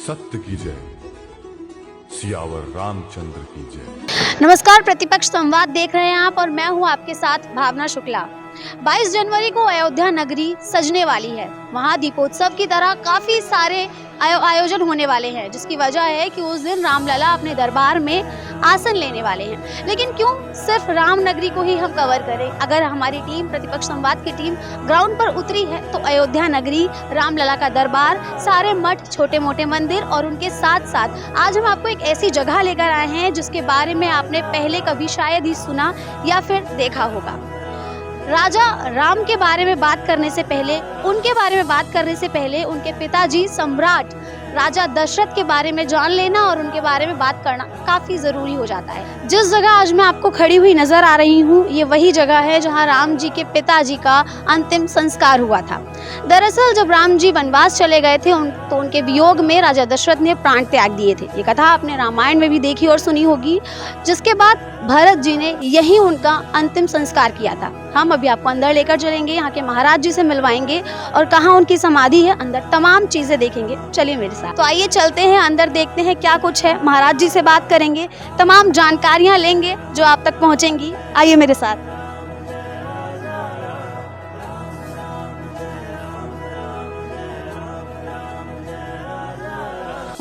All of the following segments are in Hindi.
सत्य की जय, सियावर रामचंद्र की जय। नमस्कार, प्रतिपक्ष संवाद देख रहे हैं आप और मैं हूं आपके साथ भावना शुक्ला। 22 जनवरी को अयोध्या नगरी सजने वाली है। वहां दीपोत्सव की तरह काफी सारे आयोजन होने वाले हैं, जिसकी वजह है कि उस दिन रामलला अपने दरबार में आसन लेने वाले हैं। लेकिन क्यों सिर्फ राम नगरी को ही हम कवर करें? अगर हमारी टीम, प्रतिपक्ष संवाद की टीम ग्राउंड पर उतरी है तो अयोध्या नगरी, रामलला का दरबार, सारे मठ, छोटे मोटे मंदिर और उनके साथ साथ आज हम आपको एक ऐसी जगह लेकर आए हैं जिसके बारे में आपने पहले कभी शायद ही सुना या फिर देखा होगा। राजा राम के बारे में बात करने से पहले, उनके बारे में बात करने से पहले उनके पिताजी सम्राट राजा दशरथ के बारे में जान लेना और उनके बारे में बात करना काफी जरूरी हो जाता है। जिस जगह आज मैं आपको खड़ी हुई नजर आ रही हूँ, ये वही जगह है जहाँ राम जी के पिताजी का अंतिम संस्कार हुआ था। दरअसल जब राम जी वनवास चले गए थे तो उनके वियोग में राजा दशरथ ने प्राण त्याग दिए थे। ये कथा आपने रामायण में भी देखी और सुनी होगी। जिसके बाद भरत जी ने यही उनका अंतिम संस्कार किया था। हम अभी आपको अंदर लेकर चलेंगे, यहाँ के महाराज जी से मिलवाएंगे और कहाँ उनकी समाधि है, अंदर तमाम चीजें देखेंगे। चलिए मेरे साथ। तो आइए चलते हैं अंदर, देखते हैं क्या कुछ है। महाराज जी से बात करेंगे, तमाम जानकारियां लेंगे जो आप तक पहुंचेंगी। आइए मेरे साथ।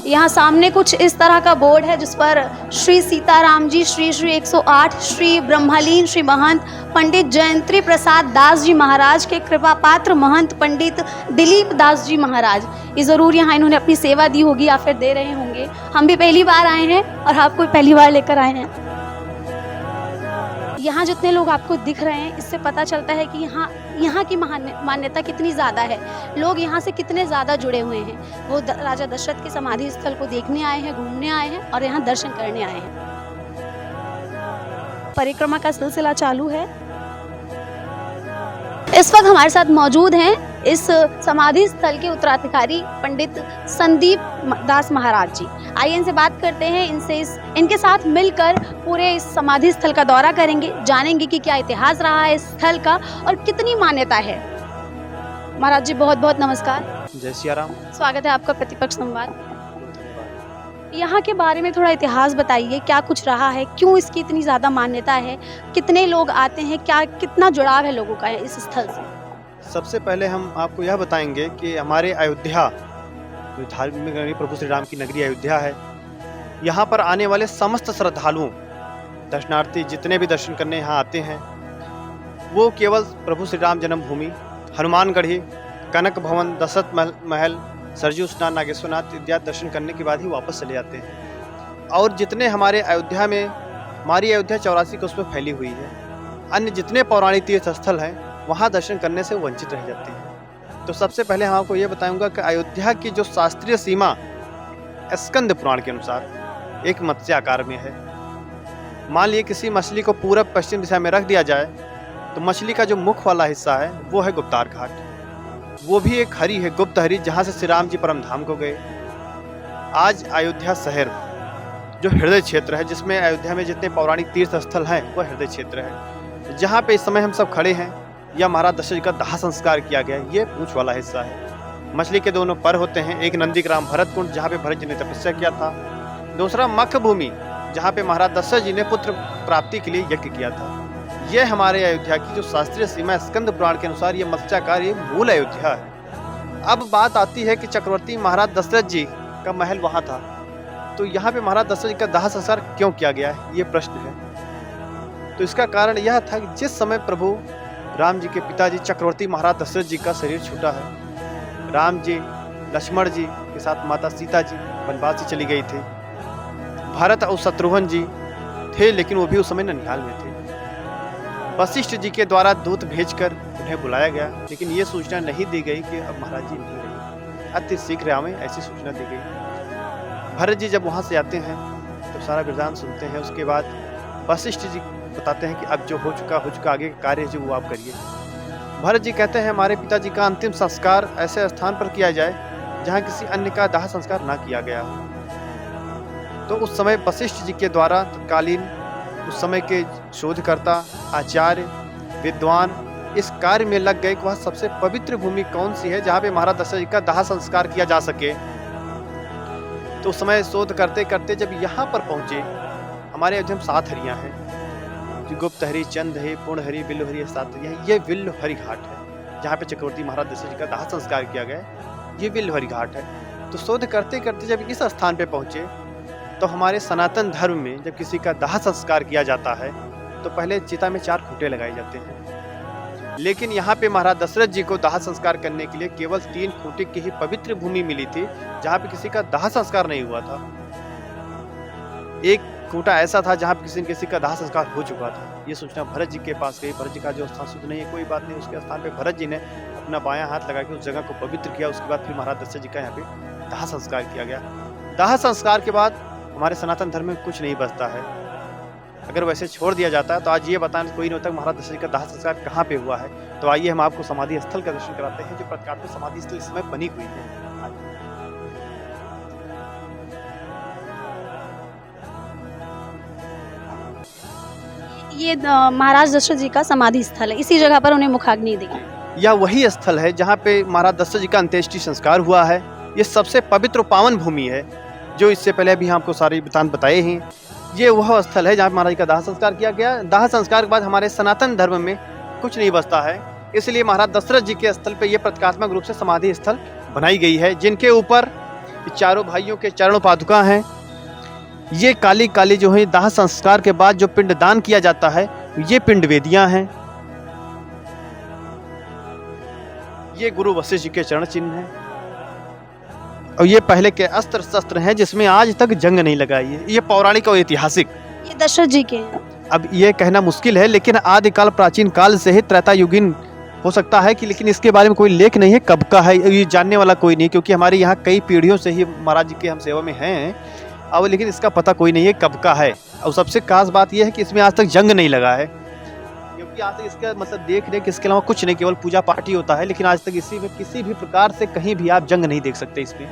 यहाँ सामने कुछ इस तरह का बोर्ड है जिस पर श्री सीताराम जी, श्री 108, श्री ब्रह्मलीन श्री महंत पंडित जयंती प्रसाद दास जी महाराज के कृपा पात्र महंत पंडित दिलीप दास जी महाराज। ये ज़रूर यहाँ इन्होंने अपनी सेवा दी होगी या फिर दे रहे होंगे। हम भी पहली बार आए हैं और आपको पहली बार लेकर आए हैं। यहाँ जितने लोग आपको दिख रहे हैं, इससे पता चलता है कि यहाँ की मान्यता कितनी ज़्यादा है। लोग यहाँ से कितने ज़्यादा जुड़े हुए हैं। वो राजा दशरथ के समाधि स्थल को देखने आए हैं, घूमने आए हैं और यहाँ दर्शन करने आए हैं। परिक्रमा का सिलसिला चालू है। इस वक्त हमारे साथ मौजूद हैं इस समाधि स्थल के उत्तराधिकारी पंडित संदीप दास महाराज जी। आइए इनसे बात करते हैं, इनके साथ मिलकर पूरे इस समाधि स्थल का दौरा करेंगे, जानेंगे कि क्या इतिहास रहा है इस स्थल का और कितनी मान्यता है। महाराज जी बहुत बहुत नमस्कार। जय सिया राम। स्वागत है आपका प्रतिपक्ष संवाद। यहाँ के बारे में थोड़ा इतिहास बताइए, क्या कुछ रहा है, क्यों इसकी इतनी ज़्यादा मान्यता है, कितने लोग आते हैं, कितना जुड़ाव है लोगों का इस स्थल से? सबसे पहले हम आपको यह बताएंगे कि हमारे अयोध्या, जो धार्मिक नगरी प्रभु श्री राम की नगरी अयोध्या है, यहाँ पर आने वाले समस्त श्रद्धालुओं, दर्शनार्थी जितने भी दर्शन करने यहाँ आते हैं, वो केवल प्रभु श्री राम जन्मभूमि, हनुमानगढ़ी, कनक भवन, दशरथ महल, सरयू स्नान, नागेश्वरनाथ इत्यादि दर्शन करने के बाद ही वापस चले जाते हैं। और जितने हमारी अयोध्या 84 कोस में फैली हुई है, अन्य जितने पौराणिक तीर्थ स्थल हैं वहाँ दर्शन करने से वंचित रह जाते हैं। तो सबसे पहले हम आपको ये बताऊंगा कि अयोध्या की जो शास्त्रीय सीमा स्कंद पुराण के अनुसार एक मत्स्य आकार में है। मान लिए किसी मछली को पूरब पश्चिम दिशा में रख दिया जाए तो मछली का जो मुख वाला हिस्सा है वो है गुप्तार घाट। वो भी एक हरी है, गुप्त हरी, जहाँ से श्री राम जी परम धाम को गए। आज अयोध्या शहर जो हृदय क्षेत्र है, जिसमें अयोध्या में जितने पौराणिक तीर्थ स्थल हैं वह हृदय क्षेत्र है। जहाँ पे इस समय हम सब खड़े हैं, या महाराज दशरथ जी का दाह संस्कार किया गया, ये पूंछ वाला हिस्सा है। मछली के दोनों पर होते हैं, एक नंदीग्राम भरत कुंड जहाँ पे भरत जी ने तपस्या किया था, दूसरा मख भूमि जहाँ पे महाराज दशरथ जी ने पुत्र प्राप्ति के लिए यज्ञ किया था। ये हमारे अयोध्या की जो शास्त्रीय सीमा स्कंद पुराण के अनुसार ये मत्स्याकार, ये मूल अयोध्या है। अब बात आती है कि चक्रवर्ती महाराज दशरथ जी का महल वहाँ था, तो यहाँ पे महाराज दशरथ जी का दाह संस्कार क्यों किया गया है, ये प्रश्न है। तो इसका कारण यह था कि जिस समय प्रभु राम जी के पिताजी चक्रवर्ती महाराज दशरथ जी का शरीर छूटा है, राम जी लक्ष्मण जी के साथ माता सीता जी वनवास से चली गई थी। भरत और शत्रुघ्न जी थे, लेकिन वो भी उस समय ननिहाल में थे। वशिष्ठ जी के द्वारा दूत भेजकर उन्हें बुलाया गया, लेकिन ये सूचना नहीं दी गई कि अब महाराज जी नहीं रहे। अति शीघ्र हमें ऐसी सूचना दी गई। भरत जी जब वहाँ से आते हैं तो सारा वृतांत सुनते हैं। उसके बाद वशिष्ठ जी बताते हैं कि अब जो हो चुका आगे का कार्य जो वो आप करिए। भरत जी कहते हैं हमारे पिताजी का अंतिम संस्कार ऐसे स्थान पर किया जाए जहाँ किसी अन्य का दाह संस्कार ना किया गया हो। तो उस समय वशिष्ठ जी के द्वारा तत्कालीन उस समय के शोधकर्ता, आचार्य, विद्वान इस कार्य में लग गए कि वह सबसे पवित्र भूमि कौन सी है जहाँ पे महाराज दशरथ जी का दाह संस्कार किया जा सके। तो उस समय शोध करते करते जब यहाँ पर पहुँचे, हमारे अयोध्या में 7 हरियाँ हैं, जो गुप्त हरि, चंद है, पूर्ण हरि, बिल्व हरि, 7 हरियाँ। ये बिल्व हरि घाट है जहाँ पे चक्रवर्ती महाराज दशरथ जी का दाह संस्कार किया गया है। ये बिल्व हरि घाट है। तो शोध करते करते जब इस स्थान पे पहुँचे, तो हमारे सनातन धर्म में जब किसी का दाह संस्कार किया जाता है तो पहले चिता में 4 खूंटे लगाए जाते हैं। लेकिन यहाँ पे महाराज दशरथ जी को दाह संस्कार करने के लिए केवल 3 खूंटे की ही पवित्र भूमि मिली थी, जहाँ पे किसी का दाह संस्कार नहीं हुआ था। एक खूंटा ऐसा था जहाँ पे किसी का दाह संस्कार हो चुका था। ये सूचना भरत जी के पास गई। भरत जी का जो स्थान शुद्ध नहीं है, कोई बात नहीं, उसके स्थान पे भरत जी ने अपना बायां हाथ लगा के उस जगह को पवित्र किया। उसके बाद फिर महाराज दशरथ जी का यहाँ पे दाह संस्कार किया गया। दाह संस्कार के बाद हमारे सनातन धर्म में कुछ नहीं बचता है। अगर वैसे छोड़ दिया जाता है तो आज ये बताने कोई नहीं होता महाराज दशरथ जी का दाह संस्कार कहाँ पे हुआ है। तो आइए हम आपको समाधि स्थल का दर्शन कराते हैं, जो प्रतापगढ़ समाधि स्थल इस समय बनी हुई है। ये महाराज दशरथ जी का समाधि स्थल है, इसी जगह पर उन्हें मुखाग्नि दी। यह वही स्थल है जहाँ पे महाराज दशरथ जी का अंत्येष्टि संस्कार हुआ है। ये सबसे पवित्र पावन भूमि है, जो इससे पहले भी आपको सारे वृत्तांत बताए हैं। ये वह स्थल है जहाँ महाराज जी का दाह संस्कार किया गया। दाह संस्कार के बाद हमारे सनातन धर्म में कुछ नहीं बचता है, इसलिए महाराज दशरथ जी के स्थल पे ये प्रतीकात्मक रूप से समाधि स्थल बनाई गई है, जिनके ऊपर चारों भाइयों के चरण पादुका हैं। ये काली काली जो है दाह संस्कार के बाद जो पिंडदान किया जाता है, ये पिंड वेदियां हैं। ये गुरु वशिष्ठ जी के चरण चिन्ह हैं, और ये पहले के अस्त्र शस्त्र हैं जिसमें आज तक जंग नहीं लगाई है। ये पौराणिक और ऐतिहासिक, ये दशरथ जी के हैं। अब ये कहना मुश्किल है, लेकिन आदिकाल प्राचीन काल से ही त्रेता युगीन हो सकता है कि, लेकिन इसके बारे में कोई लेख नहीं है कब का है, ये जानने वाला कोई नहीं, क्योंकि हमारे यहाँ कई पीढ़ियों से ही महाराज जी के हम सेवा में हैं अब, लेकिन इसका पता कोई नहीं है कब का है। और सबसे खास बात यह है कि इसमें आज तक जंग नहीं लगा है, क्योंकि आज तक इसका मतलब देख रेख इसके अलावा कुछ नहीं, केवल पूजा पाठ ही होता है। लेकिन आज तक इसी में किसी भी प्रकार से कहीं भी आप जंग नहीं देख सकते इसमें।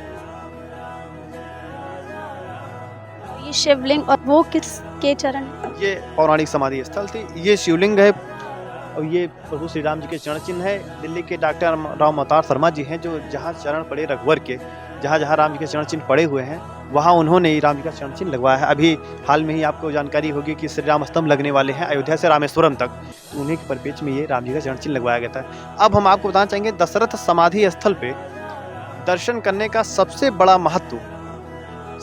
ये शिवलिंग, और वो किसके चरण है? ये पौराणिक समाधि स्थल थी। ये शिवलिंग है, और ये प्रभु श्री राम जी के चरण चिन्ह है। दिल्ली के डॉक्टर राम अवतार शर्मा जी हैं, जो जहाँ चरण पड़े रघुवर के, जहाँ जहाँ राम जी के चरण चिन्ह पड़े हुए हैं, वहाँ उन्होंने राम जी का चरण चिन्ह लगवाया है। अभी हाल में ही आपको जानकारी होगी कि श्री राम स्तंभ लगने वाले हैं अयोध्या से रामेश्वरम तक, तो उन्हीं के परिपेक्ष में ये राम जी का चरण चिन्ह लगवाया गया था। अब हम आपको बताना चाहेंगे, दशरथ समाधि स्थल पे दर्शन करने का सबसे बड़ा महत्व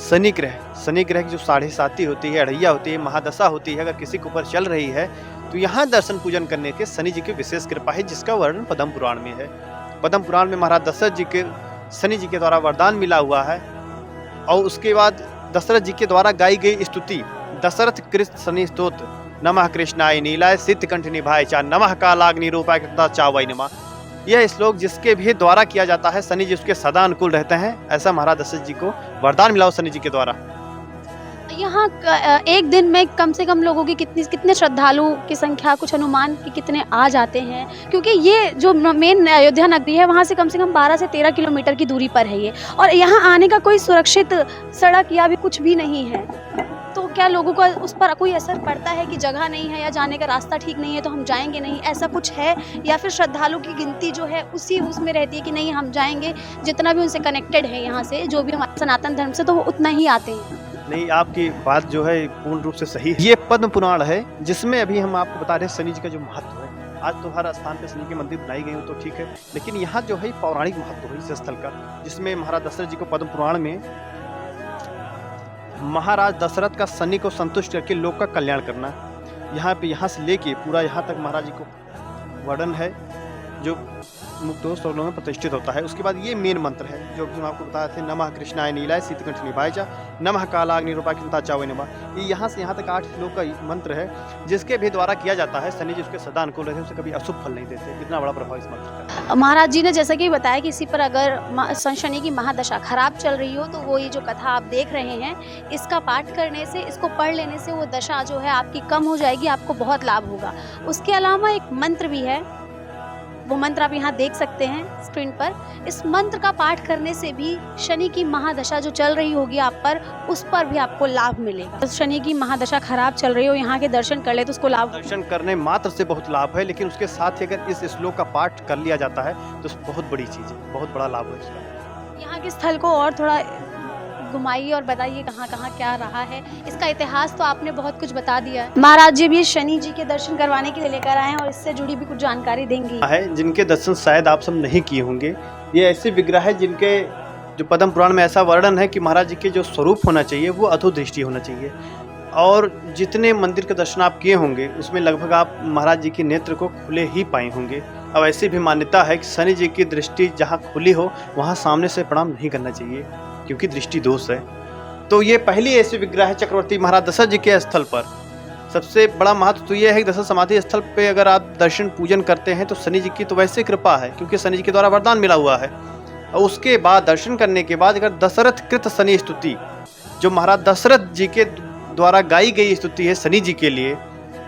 शनि ग्रह की जो 7.5 होती है, अढ़ैया होती है, महादशा होती है, अगर किसी के ऊपर चल रही है तो यहाँ दर्शन पूजन करने के शनि जी की विशेष कृपा है, जिसका वर्णन पद्म पुराण में है। पद्म पुराण में महाराज दशरथ जी के शनि जी के द्वारा वरदान मिला हुआ है, और उसके बाद दशरथ जी के द्वारा गाई गई स्तुति दशरथ कृत शनि स्तोत्र, नमः कृष्णाय नीलाय सिद्धकंठ निभाय चा, नमः कालाग्नि रूपाय कृता चावै नमः। यह श्लोक जिसके भी द्वारा किया जाता है, शनि जी उसके सदा अनुकूल रहते हैं, ऐसा महाराज दशरथ जी को वरदान मिला शनि जी के द्वारा। यहाँ एक दिन में कम से कम लोगों की कितने श्रद्धालु की संख्या, कुछ अनुमान कि कितने आ जाते हैं? क्योंकि ये जो मेन अयोध्या नगरी है, वहाँ से कम 12 से 13 किलोमीटर की दूरी पर है ये, और यहाँ आने का कोई सुरक्षित सड़क या भी कुछ भी नहीं है। तो क्या लोगों को उस पर कोई असर पड़ता है कि जगह नहीं है या जाने का रास्ता ठीक नहीं है तो हम जाएंगे नहीं, ऐसा कुछ है? या फिर श्रद्धालु की गिनती जो है उसमें रहती है कि नहीं हम जाएंगे, जितना भी उनसे कनेक्टेड है यहाँ से, जो भी हमारे सनातन धर्म से, तो वो उतना ही आते हैं? नहीं, आपकी बात जो है पूर्ण रूप से सही है। ये पद्म पुराण है, जिसमें अभी हम आपको बता रहे हैं शनि जी का जो महत्व है। आज तो हर स्थान पे शनि के मंदिर बनाई गई हो तो ठीक है, लेकिन यहाँ जो है पौराणिक महत्व है इस स्थल का, जिसमें महाराज दशरथ जी को पद्म पुराण में महाराज दशरथ का शनि को संतुष्ट करके लोक का कल्याण करना, यहाँ से लेके पूरा यहाँ तक महाराज जी को वर्णन है, जो मुक्तों श्लोकों में प्रतिष्ठित होता है। उसके बाद ये मेन मंत्र है, जो हम आपको बताए थे, नमः कृष्णाय नीलाय सिद्धकंठ निभाय चा, नमः कालाग्नि रूपाय कृता चावै नमः। ये यहाँ से यहाँ तक 8 श्लोक का मंत्र है, जिसके भी द्वारा किया जाता है। शनि जी उसके सदा अनुकूल रहते हैं, उसे कभी अशुभ फल नहीं देते। इतना बड़ा प्रभाव इस मंत्र का। महाराज जी ने जैसा कि बताया कि इसी पर अगर शनि की महादशा खराब चल रही हो, तो वो ये जो कथा आप देख रहे हैं, इसका पाठ करने से, इसको पढ़ लेने से वो दशा जो है आपकी कम हो जाएगी, आपको बहुत लाभ होगा। उसके अलावा एक मंत्र भी है, वो मंत्र आप यहाँ देख सकते हैं स्क्रीन पर। इस मंत्र का पाठ करने से भी शनि की महादशा जो चल रही होगी आप पर, उस पर भी आपको लाभ मिलेगा। तो शनि की महादशा खराब चल रही हो, यहाँ के दर्शन कर ले तो उसको लाभ। दर्शन करने मात्र से बहुत लाभ है, लेकिन उसके साथ ही अगर इस श्लोक का पाठ कर लिया जाता है तो बहुत बड़ी चीज़ है, बहुत बड़ा लाभ है इसका। यहाँ के स्थल को और थोड़ा घुमाइए और बताइए कहाँ कहाँ क्या रहा है। इसका इतिहास तो आपने बहुत कुछ बता दिया है। महाराज जी भी शनि जी के दर्शन करवाने के लिए लेकर आए हैं और इससे जुड़ी भी कुछ जानकारी देंगी है, जिनके दर्शन शायद आप सब नहीं किए होंगे। ये ऐसे विग्रह है जिनके जो पद्म पुराण में ऐसा वर्णन है कि महाराज जी के जो स्वरूप होना चाहिए वो अधोदृष्टि होना चाहिए। और जितने मंदिर के दर्शन आप किए होंगे उसमें लगभग आप महाराज जी के नेत्र को खुले ही पाए होंगे। अब ऐसी भी मान्यता है कि शनि जी की दृष्टि जहाँ खुली हो वहाँ सामने से प्रणाम नहीं करना चाहिए क्योंकि दृष्टि दोष है। तो ये पहली ऐसी विग्रह है चक्रवर्ती महाराज दशरथ जी के स्थल पर। सबसे बड़ा महत्व तो ये है कि दशरथ समाधि स्थल पे अगर आप दर्शन पूजन करते हैं तो शनि जी की तो वैसे कृपा है क्योंकि शनि जी के द्वारा वरदान मिला हुआ है। और उसके बाद दर्शन करने के बाद अगर दशरथ कृत शनि स्तुति, जो महाराज दशरथ जी के द्वारा गाई गई स्तुति है शनि जी के लिए,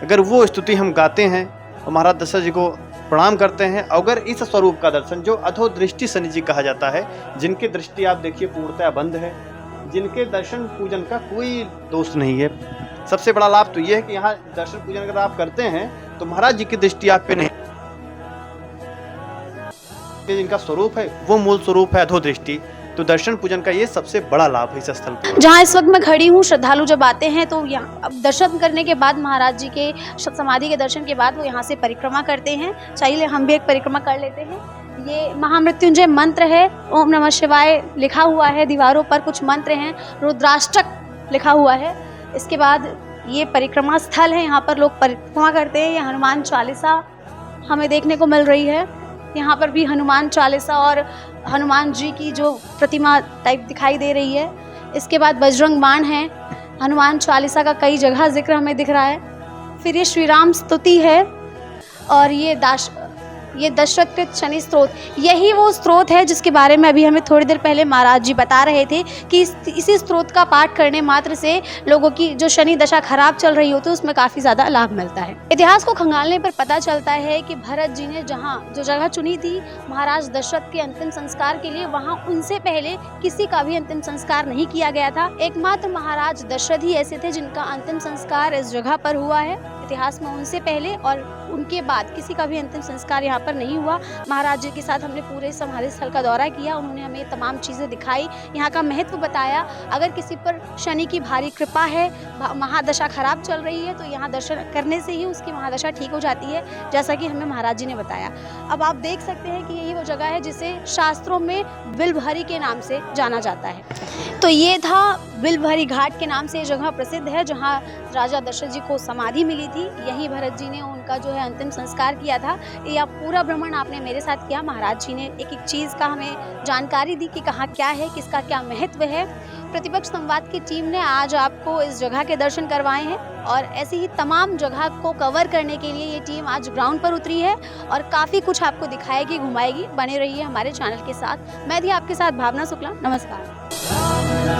अगर वो स्तुति हम गाते हैं और महाराज दशरथ जी को प्रणाम करते हैं, अगर इस स्वरूप का दर्शन जो अधोदृष्टि शनि जी कहा जाता है, जिनकी दृष्टि आप देखिए पूर्णतः बंद है, जिनके दर्शन पूजन का कोई दोष नहीं है। सबसे बड़ा लाभ तो ये है कि यहाँ दर्शन पूजन अगर आप करते हैं तो महाराज जी की दृष्टि आप पे नहीं, जिनका स्वरूप है वो मूल स्वरूप है अधोदृष्टि। तो दर्शन पूजन का ये सबसे बड़ा लाभ है इस स्थल पर। जहाँ इस वक्त मैं खड़ी हूँ, श्रद्धालु जब आते हैं तो यहाँ अब दर्शन करने के बाद महाराज जी के समाधि के दर्शन के बाद वो यहाँ से परिक्रमा करते हैं। चाहिए हम भी एक परिक्रमा कर लेते हैं। ये महामृत्युंजय मंत्र है, ओम नमः शिवाय लिखा हुआ है, दीवारों पर कुछ मंत्र हैं, रुद्राष्टक लिखा हुआ है। इसके बाद ये परिक्रमा स्थल है, यहाँ पर लोग परिक्रमा करते हैं। ये हनुमान चालीसा हमें देखने को मिल रही है। यहाँ पर भी हनुमान चालीसा और हनुमान जी की जो प्रतिमा टाइप दिखाई दे रही है। इसके बाद बजरंग बाण है, हनुमान चालीसा का कई जगह जिक्र हमें दिख रहा है। फिर ये श्री राम स्तुति है और ये दशरथ शनि स्त्रोत, यही वो स्त्रोत है जिसके बारे में अभी हमें थोड़ी देर पहले महाराज जी बता रहे थे कि इसी स्त्रोत का पाठ करने मात्र से लोगों की जो शनि दशा खराब चल रही होती है उसमें काफ़ी ज़्यादा लाभ मिलता है। इतिहास को खंगालने पर पता चलता है कि भरत जी ने जो जगह चुनी थी महाराज दशरथ के अंतिम संस्कार के लिए, वहाँ उनसे पहले किसी का भी अंतिम संस्कार नहीं किया गया था। एकमात्र महाराज दशरथ ही ऐसे थे जिनका अंतिम संस्कार इस जगह पर हुआ है। इतिहास में उनसे पहले और उनके बाद किसी का भी अंतिम संस्कार यहाँ पर नहीं हुआ। महाराज जी के साथ हमने पूरे समाधि स्थल का दौरा किया, उन्होंने हमें तमाम चीज़ें दिखाई, यहाँ का महत्व बताया। अगर किसी पर शनि की भारी कृपा है, महादशा खराब चल रही है, तो यहाँ दर्शन करने से ही उसकी महादशा ठीक हो जाती है, जैसा कि हमें महाराज जी ने बताया। अब आप देख सकते हैं कि यही वो जगह है जिसे शास्त्रों में बिल्वहरी के नाम से जाना जाता है। तो ये था बिल्वहरी घाट के नाम से ये जगह प्रसिद्ध है, जहाँ राजा दशरथ जी को समाधि मिली थी। यही भरत जी ने उनका जो है अंतिम संस्कार किया था। यह पूरा भ्रमण आपने मेरे साथ किया। महाराज जी ने एक एक चीज़ का हमें जानकारी दी कि कहाँ क्या है, किसका क्या महत्व है। प्रतिपक्ष संवाद की टीम ने आज आपको इस जगह के दर्शन करवाए हैं और ऐसी ही तमाम जगह को कवर करने के लिए ये टीम आज ग्राउंड पर उतरी है और काफ़ी कुछ आपको दिखाएगी, घुमाएगी। बने रहिए हमारे चैनल के साथ। मैं थी आपके साथ भावना शुक्ला। नमस्कार।